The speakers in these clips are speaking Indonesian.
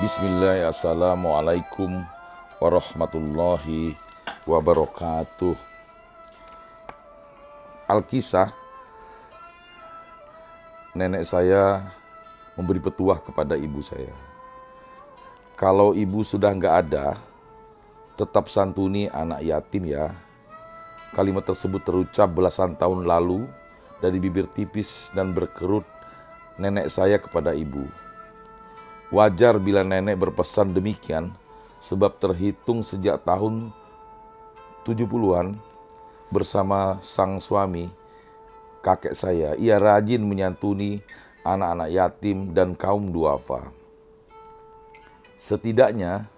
Bismillah, assalamualaikum warahmatullahi wabarakatuh. Alkisah, nenek saya memberi petuah kepada ibu saya. Kalau ibu sudah nggak ada, tetap santuni anak yatim ya. Kalimat tersebut terucap belasan tahun lalu dari bibir tipis dan berkerut nenek saya kepada ibu. Wajar bila nenek berpesan demikian, sebab terhitung sejak tahun 70-an bersama sang suami, kakek saya, ia rajin menyantuni anak-anak yatim dan kaum duafa. Setidaknya,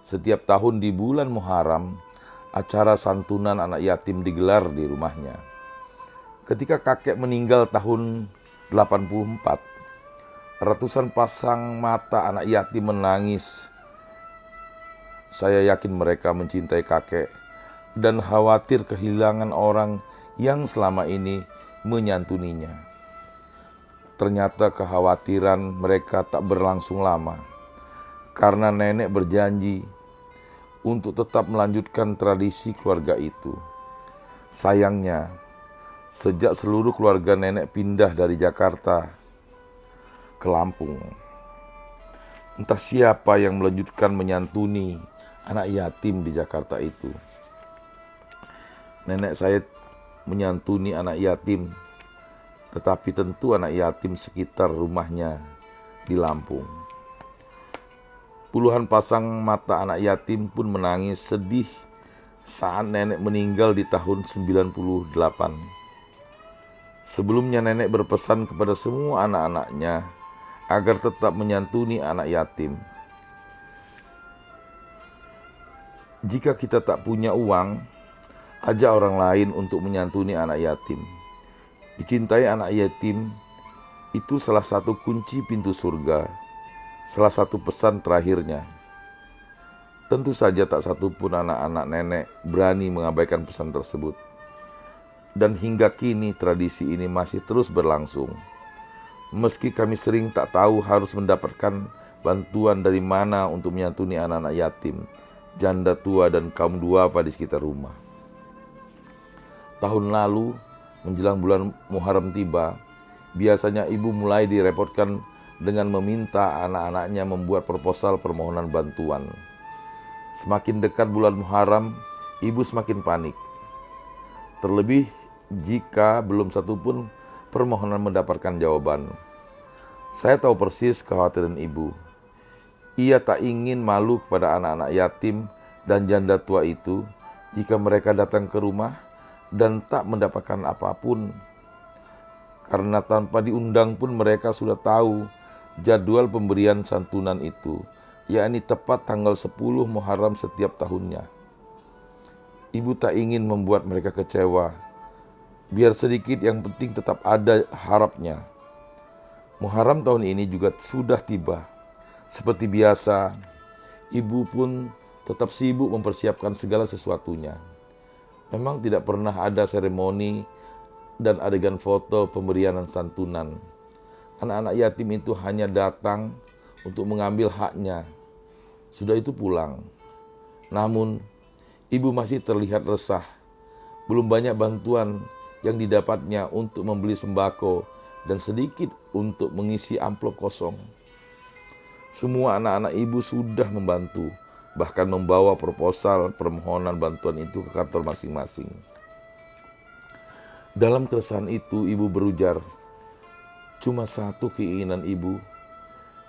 setiap tahun di bulan Muharram, acara santunan anak yatim digelar di rumahnya. Ketika kakek meninggal tahun 84, ratusan pasang mata anak yatim menangis. Saya yakin mereka mencintai kakek dan khawatir kehilangan orang yang selama ini menyantuninya. Ternyata kekhawatiran mereka tak berlangsung lama, karena nenek berjanji untuk tetap melanjutkan tradisi keluarga itu. Sayangnya, sejak seluruh keluarga nenek pindah dari Jakarta ke Lampung, entah siapa yang melanjutkan menyantuni anak yatim di Jakarta itu. Nenek saya menyantuni anak yatim, tetapi tentu anak yatim sekitar rumahnya di Lampung. Puluhan pasang mata anak yatim pun menangis sedih saat nenek meninggal di tahun 98. Sebelumnya nenek berpesan kepada semua anak-anaknya agar tetap menyantuni anak yatim. Jika kita tak punya uang, ajak orang lain untuk menyantuni anak yatim. Dicintai anak yatim itu salah satu kunci pintu surga, salah satu pesan terakhirnya. Tentu saja tak satu pun anak-anak nenek berani mengabaikan pesan tersebut. Dan hingga kini tradisi ini masih terus berlangsung. Meski kami sering tak tahu harus mendapatkan bantuan dari mana untuk menyantuni anak-anak yatim, janda tua dan kaum duafa di sekitar rumah. Tahun lalu, menjelang bulan Muharram tiba, biasanya ibu mulai direpotkan dengan meminta anak-anaknya membuat proposal permohonan bantuan. Semakin dekat bulan Muharram, ibu semakin panik. Terlebih jika belum satupun permohonan mendapatkan jawaban. Saya tahu persis kekhawatiran ibu. Ia tak ingin malu kepada anak-anak yatim dan janda tua itu jika mereka datang ke rumah dan tak mendapatkan apapun. Karena tanpa diundang pun mereka sudah tahu jadwal pemberian santunan itu, yakni tepat tanggal 10 Muharram setiap tahunnya. Ibu tak ingin membuat mereka kecewa. Biar sedikit, yang penting tetap ada harapnya. Muharram tahun ini juga sudah tiba. Seperti biasa, ibu pun tetap sibuk mempersiapkan segala sesuatunya. Memang tidak pernah ada seremoni dan adegan foto pemberian santunan. Anak-anak yatim itu hanya datang untuk mengambil haknya. Sudah itu pulang. Namun, ibu masih terlihat resah. Belum banyak bantuan yang didapatnya untuk membeli sembako dan sedikit untuk mengisi amplop kosong. Semua anak-anak ibu sudah membantu, bahkan membawa proposal permohonan bantuan itu ke kantor masing-masing. Dalam keresahan itu, ibu berujar, cuma satu keinginan ibu,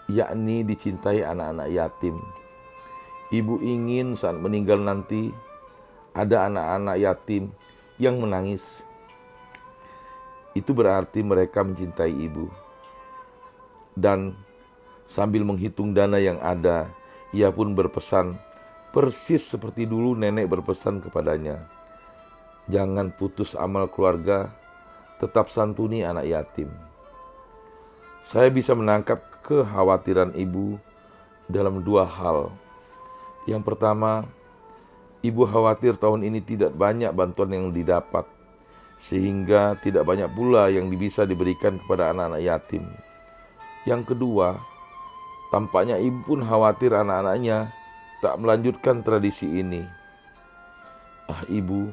yakni dicintai anak-anak yatim. Ibu ingin saat meninggal nanti, ada anak-anak yatim yang menangis. Itu berarti mereka mencintai ibu. Dan sambil menghitung dana yang ada, ia pun berpesan, persis seperti dulu nenek berpesan kepadanya. Jangan putus amal keluarga, tetap santuni anak yatim. Saya bisa menangkap kekhawatiran ibu dalam dua hal. Yang pertama, ibu khawatir tahun ini tidak banyak bantuan yang didapat, sehingga tidak banyak pula yang bisa diberikan kepada anak-anak yatim. Yang kedua, Tampaknya ibu pun khawatir anak-anaknya tak melanjutkan tradisi ini. Ah ibu,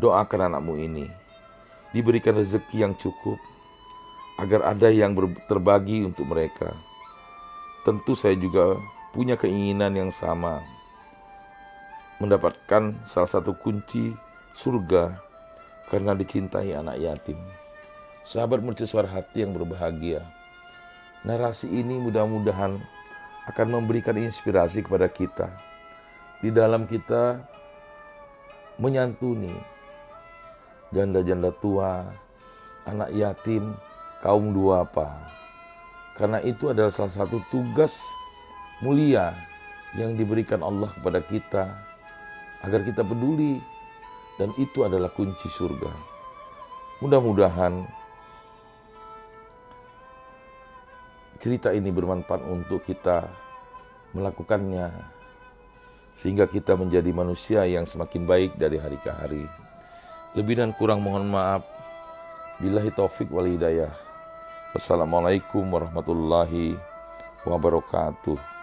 doakan anakmu ini diberikan rezeki yang cukup, agar ada yang terbagi untuk mereka. Tentu saya juga punya keinginan yang sama, mendapatkan salah satu kunci surga karena dicintai anak yatim. Sahabat mercusuar hati yang berbahagia, narasi ini mudah-mudahan akan memberikan inspirasi kepada kita di dalam kita menyantuni janda-janda tua, anak yatim, kaum duafa. Karena itu adalah salah satu tugas mulia yang diberikan Allah kepada kita agar kita peduli, dan itu adalah kunci surga. Mudah-mudahan cerita ini bermanfaat untuk kita melakukannya, sehingga kita menjadi manusia yang semakin baik dari hari ke hari. Lebih dan kurang mohon maaf. Billahi taufik wal hidayah. Wassalamualaikum warahmatullahi wabarakatuh.